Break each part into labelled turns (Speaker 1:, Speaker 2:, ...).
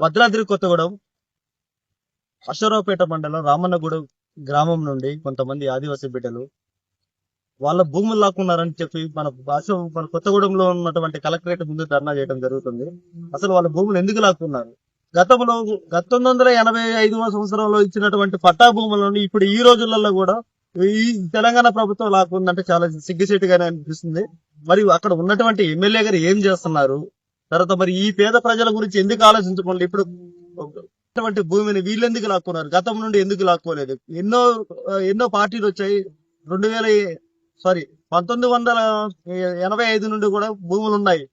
Speaker 1: భద్రాద్రి కొత్తగూడెం అశ్వరావుపేట మండలం రామన్నగూడెం గ్రామం నుండి కొంతమంది ఆదివాసీ బిడ్డలు వాళ్ళ భూములు లాక్కున్నారని చెప్పి మన కొత్తగూడెంలో ఉన్నటువంటి కలెక్టరేట్ ముందు ధర్నా చేయడం జరుగుతుంది. అసలు వాళ్ళ భూములు ఎందుకు లాక్కున్నారు? గతంలో 1985వ సంవత్సరంలో ఇచ్చినటువంటి పట్టా భూములను ఇప్పుడు ఈ రోజులలో కూడా ఈ తెలంగాణ ప్రభుత్వం లాక్కుందంటే చాలా సిగ్గుచేటుగానే అనిపిస్తుంది. మరి అక్కడ ఉన్నటువంటి ఎమ్మెల్యే గారు ఏం చేస్తున్నారు? తర్వాత మరి ఈ పేద ప్రజల గురించి ఎందుకు ఆలోచించుకోండి? ఇప్పుడు భూమిని వీళ్ళు ఎందుకు లాక్కున్నారు? గతం నుండి ఎందుకు లాక్కోలేదు? ఎన్నో పార్టీలు వచ్చాయి. 1985 నుండి కూడా భూములు ఉన్నాయి.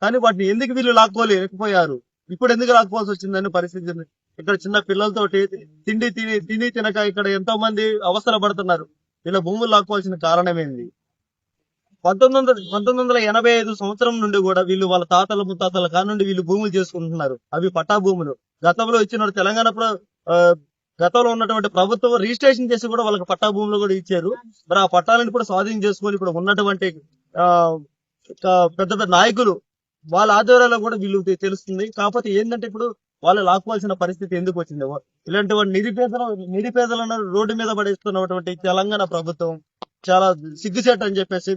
Speaker 1: కానీ వాటిని ఎందుకు వీళ్ళు లాక్కోలేకపోయారు? ఇప్పుడు ఎందుకు లాక్కోవాల్సి వచ్చిందని పరిస్థితి. ఇక్కడ చిన్న పిల్లలతోటి తిని తినక ఇక్కడ ఎంతో మంది అవస్థలు పడుతున్నారు. వీళ్ళ భూములు లాక్కోవాల్సిన కారణం ఏంది? 1985 సంవత్సరం నుండి కూడా వీళ్ళు వాళ్ళ తాతల ముత్తాతల కానుండి వీళ్ళు భూములు చేసుకుంటున్నారు. అవి పట్టా భూములు. గతంలో ఇచ్చిన తెలంగాణ గతంలో ఉన్నటువంటి ప్రభుత్వం రిజిస్ట్రేషన్ చేసి కూడా వాళ్ళకి పట్టా భూములు కూడా ఇచ్చారు. మరి ఆ పట్టాలను కూడా స్వాధీనం చేసుకొని ఇప్పుడు ఉన్నటువంటి పెద్ద పెద్ద నాయకులు వాళ్ళ ఆధ్వర్యంలో కూడా వీళ్ళు తెలుస్తుంది. కాకపోతే ఏంటంటే ఇప్పుడు వాళ్ళు లాక్కోవాల్సిన పరిస్థితి ఎందుకు వచ్చింది? ఇలాంటి నిరుపేదలను రోడ్డు మీద పడేస్తున్నటువంటి తెలంగాణ ప్రభుత్వం చాలా సిగ్గుచేట అని చెప్పేసి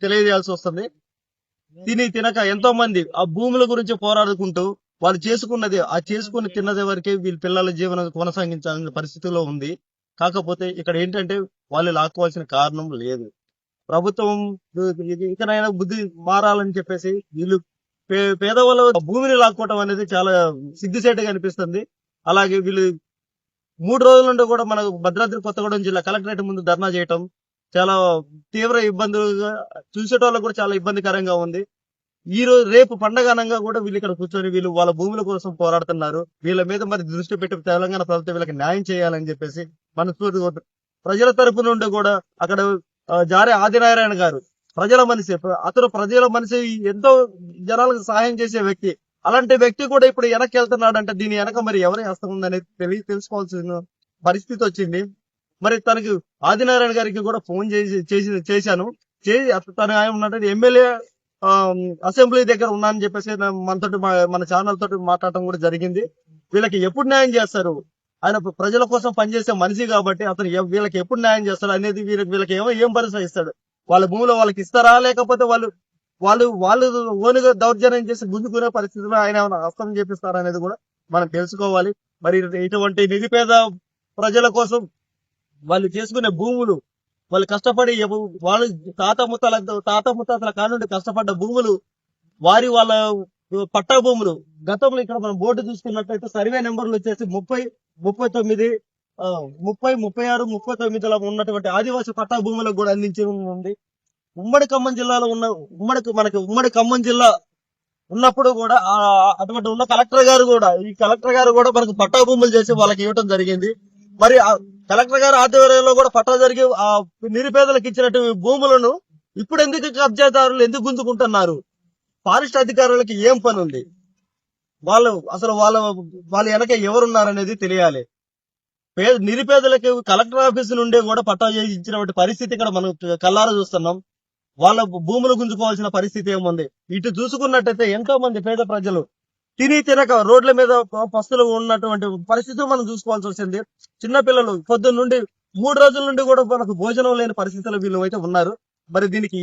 Speaker 1: తెలియజేయాల్సి వస్తుంది. తినక ఎంతో మంది ఆ భూముల గురించి పోరాడుకుంటూ వాళ్ళు చేసుకుని తిన్నది వరకే వీళ్ళ పిల్లల జీవనం కొనసాగించాల్సిన పరిస్థితిలో ఉంది. కాకపోతే ఇక్కడ ఏంటంటే వాళ్ళు లాక్కోవాల్సిన కారణం లేదు. ప్రభుత్వం ఇకనైనా బుద్ధి మారాలని చెప్పేసి వీళ్ళు పేదవాళ్ళ భూమిని లాక్కోవటం అనేది చాలా సిగ్గుచేటుగా అనిపిస్తుంది. అలాగే వీళ్ళు 3 రోజుల నుండి కూడా మనకు భద్రాద్రి కొత్తగూడెం జిల్లా కలెక్టరేట్ ముందు ధర్నా చేయటం చాలా తీవ్ర ఇబ్బందులుగా, చూసేటోళ్ళకు కూడా చాలా ఇబ్బందికరంగా ఉంది. రేపు పండగనంగా కూడా వీళ్ళు ఇక్కడ కూర్చొని వీళ్ళు వాళ్ళ భూముల కోసం పోరాడుతున్నారు. వీళ్ళ మీద మరి దృష్టి పెట్టి తెలంగాణ ప్రభుత్వం వీళ్ళకి న్యాయం చేయాలని చెప్పేసి మనస్ఫూర్తిగా ప్రజల తరపు నుండి కూడా అక్కడ జారే ఆదినారాయణ గారు ప్రజల మనిషి. అతను ప్రజల మనిషి, ఎంతో జనాలకు సహాయం చేసే వ్యక్తి. అలాంటి వ్యక్తి కూడా ఇప్పుడు వెనక్కి వెళ్తున్నాడంటే దీని వెనక మరి ఎవరి హస్తం ఉందనేది తెలుసుకోవాల్సిన పరిస్థితి వచ్చింది. మరి తనకి ఆదినారాయణ గారికి కూడా ఫోన్ చేశాను. తను ఉన్నటువంటి ఎమ్మెల్యే అసెంబ్లీ దగ్గర ఉన్నానని చెప్పేసి మన ఛానల్ తోటి మాట్లాడటం కూడా జరిగింది. వీళ్ళకి ఎప్పుడు న్యాయం చేస్తారు? ఆయన ప్రజల కోసం పనిచేసే మనిషి కాబట్టి అతను వీళ్ళకి ఎప్పుడు న్యాయం చేస్తారు అనేది వీళ్ళకి ఏం భరోసా ఇస్తాడు? వాళ్ళ భూమిలో వాళ్ళకి ఇస్తారా, లేకపోతే వాళ్ళు ఓనుగా దౌర్జన్యం చేసి గుంజుకునే పరిస్థితిలో ఆయన హస్తం చేపిస్తారా అనేది కూడా మనం తెలుసుకోవాలి. మరి ఇటువంటి నిరుపేద ప్రజల కోసం వాళ్ళు చేసుకునే భూములు, వాళ్ళు కష్టపడి వాళ్ళు తాత ముత్తాతల కానుండి కష్టపడ్డ భూములు, వాళ్ళ పట్టా భూములు. గతంలో ఇక్కడ మనం బోర్డు చూసుకున్నట్లయితే సర్వే నెంబర్లు వచ్చేసి 30, 39, 30, 36, 39లో ఉన్నటువంటి ఆదివాసీ పట్టా భూములకు కూడా అందించి ఉంది. ఉమ్మడి ఖమ్మం జిల్లాలో ఉమ్మడి ఖమ్మం జిల్లా ఉన్నప్పుడు కూడా అటువంటి ఉన్న కలెక్టర్ గారు కూడా మనకు పట్టా భూములు చేసి వాళ్ళకి ఇవ్వటం జరిగింది. మరి కలెక్టర్ గారు ఆధ్వర్యంలో కూడా పట్టా జరిగి ఆ నిరుపేదలకు ఇచ్చినట్టు భూములను ఇప్పుడు ఎందుకు కబ్జాదారులు ఎందుకు గుంజుకుంటున్నారు? ఫారెస్ట్ అధికారులకి ఏం పని ఉంది? వాళ్ళ వెనక ఎవరున్నారనేది తెలియాలి. నిరుపేదలకు కలెక్టర్ ఆఫీసు నుండే కూడా పట్టా చేసి ఇచ్చినటువంటి పరిస్థితి ఇక్కడ మనం కల్లారా చూస్తున్నాం. వాళ్ళ భూములు గుంజుకోవాల్సిన పరిస్థితి ఏముంది? ఇటు చూసుకున్నట్టయితే ఎంతో మంది పేద ప్రజలు తినక రోడ్ల మీద పస్తులు ఉన్నటువంటి పరిస్థితి మనం చూసుకోవాల్సి వచ్చింది. చిన్నపిల్లలు పొద్దున్న నుండి 3 రోజుల నుండి కూడా మనకు భోజనం లేని పరిస్థితుల్లో వీళ్ళు అయితే ఉన్నారు. మరి దీనికి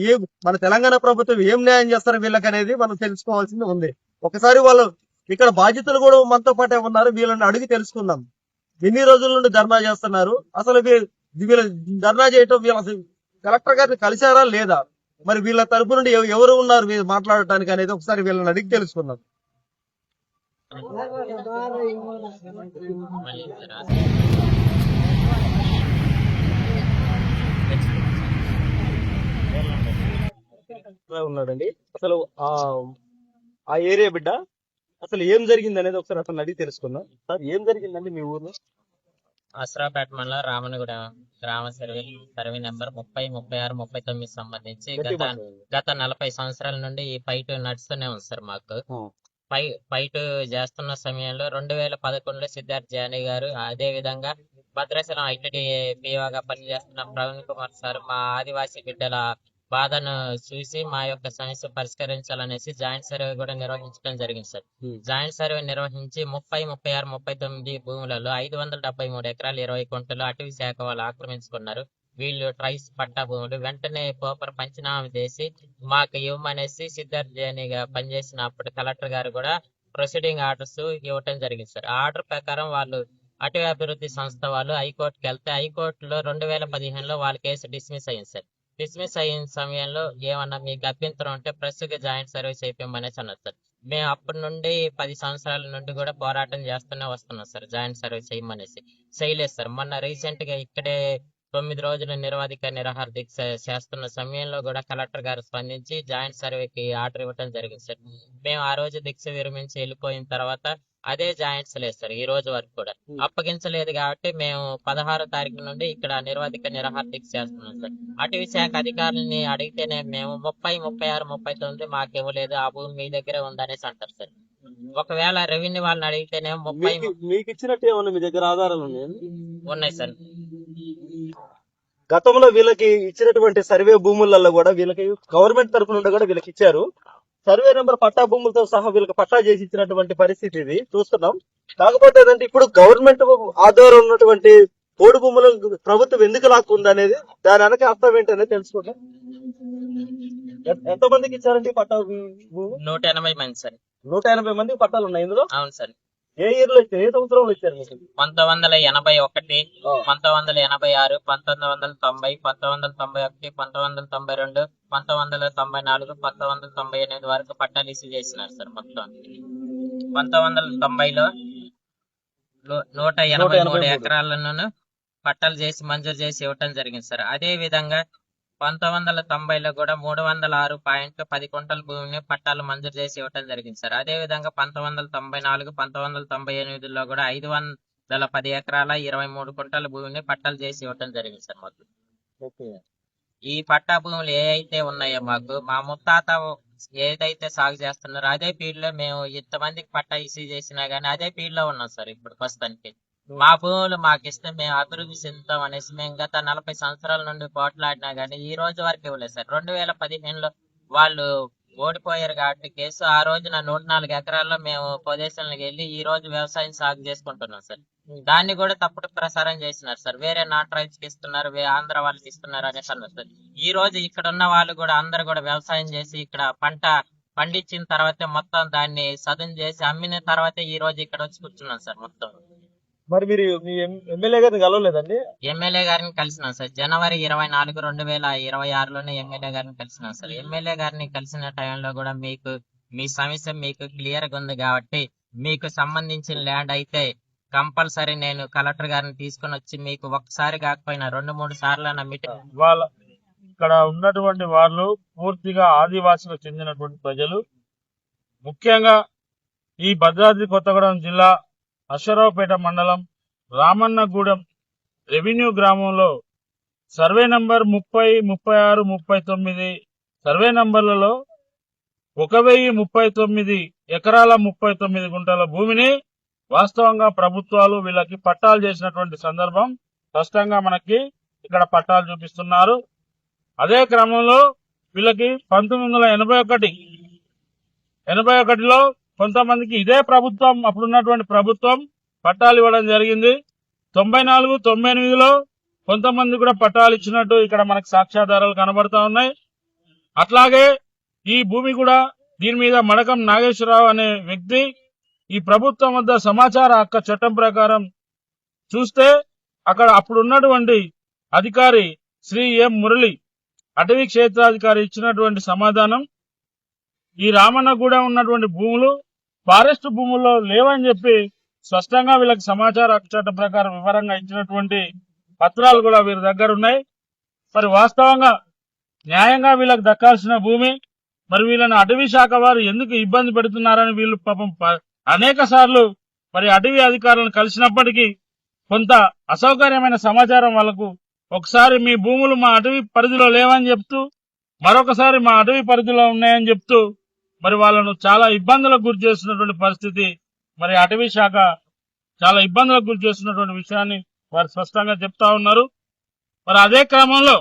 Speaker 1: మన తెలంగాణ ప్రభుత్వం ఏం న్యాయం చేస్తారు వీళ్ళకి అనేది మనం తెలుసుకోవాల్సింది ఉంది. ఒకసారి వాళ్ళు ఇక్కడ బాధ్యతలు కూడా మనతో పాటే ఉన్నారు. వీళ్ళని అడిగి తెలుసుకుందాం. ఎన్ని రోజుల నుండి ధర్నా చేస్తున్నారు? అసలు వీళ్ళ ధర్నా చేయటం వీళ్ళ కలెక్టర్ గారిని కలిశారా లేదా? మరి వీళ్ళ తరపు నుండి ఎవరు ఉన్నారు మాట్లాడటానికి అనేది ఒకసారి వీళ్ళని అడిగి తెలుసుకుందాం. ఉన్నాడండి. అసలు ఆ ఏరియా బిడ్డ అసలు ఏం జరిగింది అనేది ఒకసారి అతను అడిగి తెలుసుకుందాం. సార్, ఏం జరిగిందండి మీ ఊర్లో?
Speaker 2: అసరాపేట మండలం రామనగూడెం గ్రామ సర్వే నెంబర్ 30, 36, 39 సంబంధించి గత 40 సంవత్సరాల నుండి ఈ ఫైట్ నడుస్తూనే ఉంది సార్. మాకు ఫైట్ చేస్తున్న సమయంలో 2011లో సిద్ధార్థ్ జానీ గారు, అదే విధంగా భద్రాచలం ఐటీడీ పిఓగా పనిచేస్తున్న ప్రవీణ్ కుమార్ సార్ మా ఆదివాసీ బిడ్డల బాధను చూసి మా యొక్క సమస్య పరిష్కరించాలనేసి జాయింట్ సర్వే కూడా నిర్వహించడం జరిగింది సార్. జాయింట్ సర్వే నిర్వహించి 30, 36, 39 భూములలో 573 ఎకరాలు 20 గుంటలు అటవీ శాఖ వాళ్ళు ఆక్రమించుకున్నారు. వీళ్ళు ట్రైస్ పట్టా భూములు. వెంటనే పేపర్ పంచనామా చేసి మాకు ఇవ్వమనేసి సిద్ధార్థ్ జైనిగా పనిచేసినప్పుడు కలెక్టర్ గారు కూడా ప్రొసీడింగ్ ఆర్డర్స్ ఇవ్వటం జరిగింది సార్. ఆ ఆర్డర్ ప్రకారం వాళ్ళు అటవీ అభివృద్ధి సంస్థ వాళ్ళు హైకోర్టుకి వెళ్తే హైకోర్టులో 2015లో వాళ్ళ కేసు డిస్మిస్ అయింది సార్. డిస్మిస్ అయిన సమయంలో ఏమన్నా మీకు అభ్యంతరం ఉంటే ప్రెస్గా జాయింట్ సర్వీస్ అయిపోమనేసి అన్నారు సార్. మేము అప్పటి నుండి 10 సంవత్సరాల నుండి కూడా పోరాటం చేస్తూనే వస్తున్నాం సార్ జాయింట్ సర్వీస్ చేయమనేసి. చేయలేదు సార్. మొన్న రీసెంట్ గా ఇక్కడే 9 రోజులు నిరవధిక నిరాహార దీక్ష చేస్తున్న సమయంలో కూడా కలెక్టర్ గారు స్పందించి జాయింట్ సర్వేకి ఆర్డర్ ఇవ్వడం జరిగింది సార్. మేము ఆ రోజు దీక్ష విరమించి వెళ్ళిపోయిన తర్వాత అదే జాయింట్స్ లేదు సార్ ఈ రోజు వరకు కూడా అప్పగించలేదు. కాబట్టి మేము 16వ తారీఖు నుండి ఇక్కడ నిరవధిక నిరాహార దీక్ష చేస్తున్నాం సార్. అటవీ శాఖ అధికారులని అడిగితేనే మేము 30, 36, 39 మాకు ఇవ్వలేదు, ఆ భూమి మీ దగ్గరే ఉందనేసి అంటారు సార్. ఒకవేళ రెవెన్యూ వాళ్ళని అడిగితేనే 30
Speaker 1: మీకు ఇచ్చినట్టు ఏమన్నా మీ దగ్గర ఆధారాలు ఉన్నాయా?
Speaker 2: ఉన్నాయి సార్.
Speaker 1: గతంలో వీళ్ళకి ఇచ్చినటువంటి సర్వే భూములలో కూడా వీళ్ళకి గవర్నమెంట్ తరఫు నుండి కూడా వీళ్ళకి ఇచ్చారు. సర్వే నెంబర్ పట్టా భూములతో సహా వీళ్ళకి పట్టా చేసి ఇచ్చినటువంటి పరిస్థితి ఇది చూస్తున్నాం. కాకపోతే ఏంటంటే ఇప్పుడు గవర్నమెంట్ ఆధారం ఉన్నటువంటి పోడు భూములు ప్రభుత్వం ఎందుకు లాక్కుంది అనేది దాని వెనక అర్థం ఏంటనేది తెలుసుకుంటాం. ఎంతమందికి ఇచ్చారండి పట్టా భూమి?
Speaker 2: 180 మంది సార్.
Speaker 1: 180 మందికి పట్టాలు ఉన్నాయి ఇందులో.
Speaker 2: అవును సార్.
Speaker 1: ఏ ఇయర్ లో ఇచ్చారు? ఏ సంవత్సరంలో ఇచ్చారు మీకు?
Speaker 2: 1981, 1986, 1990, 1991, 1992, 1994, 1998 వరకు పట్టాలు ఇష్యూ చేసినారు సార్. మొత్తం 1990లో 183 ఎకరాలను పట్టాలు చేసి మంజూరు చేసి ఇవ్వటం జరిగింది సార్. అదే విధంగా 1990లో కూడా 306.10 గుంటల భూమిని పట్టాలు మంజూరు చేసి ఇవ్వటం జరిగింది సార్. అదే విధంగా 1994, 1998లో కూడా 510 ఎకరాల 23 గుంటల భూమిని పట్టాలు చేసి ఇవ్వటం జరిగింది సార్. మొత్తం ఈ పట్టా భూములు ఏ అయితే ఉన్నాయో మాకు మా ముత్తాత ఏదైతే సాగు చేస్తున్నారో అదే ఫీల్డ్ లో మేము ఇంతమందికి పట్టా ఇష్యూ చేసినా గానీ అదే ఫీల్డ్ లో ఉన్నాం సార్. ఇప్పుడు ప్రస్తుతానికి మా భూములు మాకు ఇస్తే మేము అభివృద్ధి చెందుతాం అనేసి మేము గత 40 సంవత్సరాల నుండి పోట్లాడినా గానీ ఈ రోజు వరకు ఇవ్వలేదు సార్. 2015లో వాళ్ళు ఓడిపోయారు కాబట్టి కేసు. ఆ రోజున 104 ఎకరాల్లో మేము పొజిషన్లకు వెళ్ళి ఈ రోజు వ్యవసాయం సాగు చేసుకుంటున్నాం సార్. దాన్ని కూడా తప్పుడు ప్రసారం చేసినారు సార్. వేరే నాన్ ట్రైబ్స్ కి ఇస్తున్నారు, ఆంధ్ర వాళ్ళకి ఇస్తున్నారు అనేసి అన్నారు సార్. ఈ రోజు ఇక్కడ ఉన్న వాళ్ళు కూడా అందరు కూడా వ్యవసాయం చేసి ఇక్కడ పంట పండించిన తర్వాత మొత్తం దాన్ని సదును చేసి అమ్మిన తర్వాత ఈ రోజు ఇక్కడ వచ్చి కూర్చున్నాం సార్. మొత్తం
Speaker 1: మరి మీరు మీ ఎమ్మెల్యే గారిని కలవలేదండి?
Speaker 2: ఎమ్మెల్యే గారిని కలిసినాం సార్. జనవరి 24, 2026లోనే ఎమ్మెల్యే గారిని కలిసినాం సార్. ఎమ్మెల్యే గారిని కలిసిన టైంలో కూడా మీకు మీ సమస్య మీకు క్లియర్ గా ఉంది కాబట్టి మీకు సంబంధించిన ల్యాండ్ అయితే కంపల్సరీ నేను కలెక్టర్ గారిని తీసుకొని వచ్చి మీకు ఒకసారి కాకపోయినా 2-3 సార్లు
Speaker 3: వాళ్ళ ఇక్కడ ఉన్నటువంటి వాళ్ళు పూర్తిగా ఆదివాసులకు చెందినటువంటి ప్రజలు. ముఖ్యంగా ఈ భద్రాద్రి కొత్తగూడెం జిల్లా అశ్వరావుపేట మండలం రామన్నగూడెం రెవెన్యూ గ్రామంలో సర్వే నంబర్ 30, 36, 39 సర్వే నంబర్లలో 1039 ఎకరాల 39 గుంటల భూమిని వాస్తవంగా ప్రభుత్వాలు వీళ్ళకి పట్టాలు చేసినటువంటి సందర్భం స్పష్టంగా మనకి ఇక్కడ పట్టాలు చూపిస్తున్నారు. అదే క్రమంలో వీళ్ళకి 1981లో కొంతమందికి ఇదే ప్రభుత్వం అప్పుడున్నటువంటి ప్రభుత్వం పట్టాలు ఇవ్వడం జరిగింది. 94, 98లో కొంతమంది కూడా పట్టాలు ఇచ్చినట్టు ఇక్కడ మనకు సాక్ష్యాధారాలు కనబడతా ఉన్నాయి. అట్లాగే ఈ భూమి కూడా దీని మీద మడకం నాగేశ్వరరావు అనే వ్యక్తి ఈ ప్రభుత్వం వద్ద సమాచార హక్కు చట్టం ప్రకారం చూస్తే అక్కడ అప్పుడున్నటువంటి అధికారి శ్రీ ఎం మురళి అటవీ క్షేత్రాధికారి ఇచ్చినటువంటి సమాధానం ఈ రామన్నగూడెం ఉన్నటువంటి భూములు ఫారెస్ట్ భూముల్లో లేవని చెప్పి స్పష్టంగా వీళ్ళకి సమాచార హక్కు చట్టం ప్రకారం వివరంగా ఇచ్చినటువంటి పత్రాలు కూడా వీరి దగ్గర ఉన్నాయి. మరి వాస్తవంగా న్యాయంగా వీళ్ళకి దక్కాల్సిన భూమి మరి వీళ్ళని అటవీ శాఖ వారు ఎందుకు ఇబ్బంది పెడుతున్నారని వీళ్ళు పాపం అనేక సార్లు మరి అటవీ అధికారులను కలిసినప్పటికీ కొంత అసౌకర్యమైన సమాచారం వాళ్ళకు ఒకసారి మీ భూములు మా అటవీ పరిధిలో లేవని చెప్తూ మరొకసారి మా అటవీ పరిధిలో ఉన్నాయని చెప్తూ మరి వాళ్ళను చాలా ఇబ్బందులకు గురి చేస్తున్నటువంటి పరిస్థితి. మరి అటవీ శాఖ చాలా ఇబ్బందులకు గురి చేస్తున్నటువంటి విషయాన్ని వారు స్పష్టంగా చెప్తా ఉన్నారు. మరి అదే క్రమంలో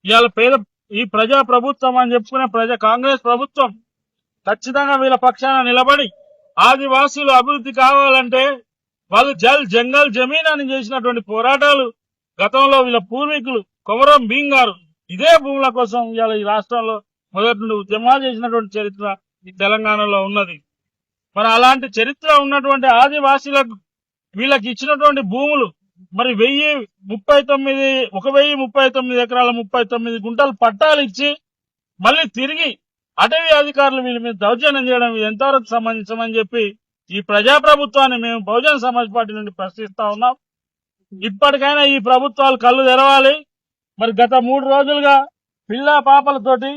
Speaker 3: ఇవాళ ఈ ప్రజా ప్రభుత్వం అని చెప్పుకునే కాంగ్రెస్ ప్రభుత్వం ఖచ్చితంగా వీళ్ళ పక్షాన నిలబడి ఆదివాసీలు అభివృద్ధి కావాలంటే వాళ్ళు జంగల్ జమీన్ అని చేసినటువంటి పోరాటాలు గతంలో వీళ్ళ పూర్వీకులు కొమరం భీం గారు ఇదే భూముల కోసం ఇవాళ ఈ రాష్ట్రంలో మొదటి నుండి ఉద్యమాలు చేసినటువంటి చరిత్ర ఈ తెలంగాణలో ఉన్నది. మరి అలాంటి చరిత్ర ఉన్నటువంటి ఆదివాసీలకు వీళ్ళకి ఇచ్చినటువంటి భూములు మరి 1039 ఎకరాల 39 గుంటలు పట్టాలు ఇచ్చి మళ్ళీ తిరిగి అటవీ అధికారులు వీళ్ళ మీద దౌర్జన్యం చేయడం ఇది ఎంతవరకు సమంజసమని చెప్పి ఈ ప్రజాప్రభుత్వాన్ని మేము బహుజన సమాజ్ పార్టీ నుండి ప్రశ్నిస్తా ఉన్నాం. ఇప్పటికైనా ఈ ప్రభుత్వాలు కళ్ళు తెరవాలి. మరి గత 3 రోజులుగా పిల్లా పాపలతోటి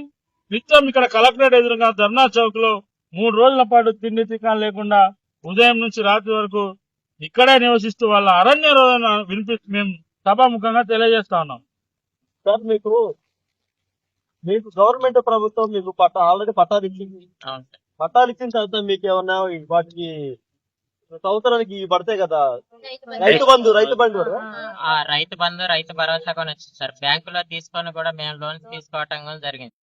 Speaker 3: నిత్యం ఇక్కడ కలెక్టరేట్ ఎదురుగా ధర్నా చౌక్ లో 3 రోజుల పాటు తిండి తికాలు లేకుండా ఉదయం నుంచి రాత్రి వరకు ఇక్కడే నివసిస్తూ వాళ్ళ అరణ్య రోదన మేము సభాముఖంగా తెలియజేస్తా ఉన్నాం.
Speaker 1: సార్ మీకు గవర్నమెంట్ ప్రభుత్వం మీకు ఆల్రెడీ పట్టాలు ఇచ్చింది.
Speaker 2: అవును సార్.
Speaker 1: పట్టాలు ఇచ్చిన తర్వాత మీకు ఏమన్నా వాటికి సంవత్సరానికి పడతాయి కదా రైతు బంధు కూడా?
Speaker 2: రైతు బంధు రైతు భరోసా కూడా వచ్చింది సార్. బ్యాంకులో తీసుకొని కూడా మేము లోన్స్ తీసుకోవటం కూడా జరిగింది.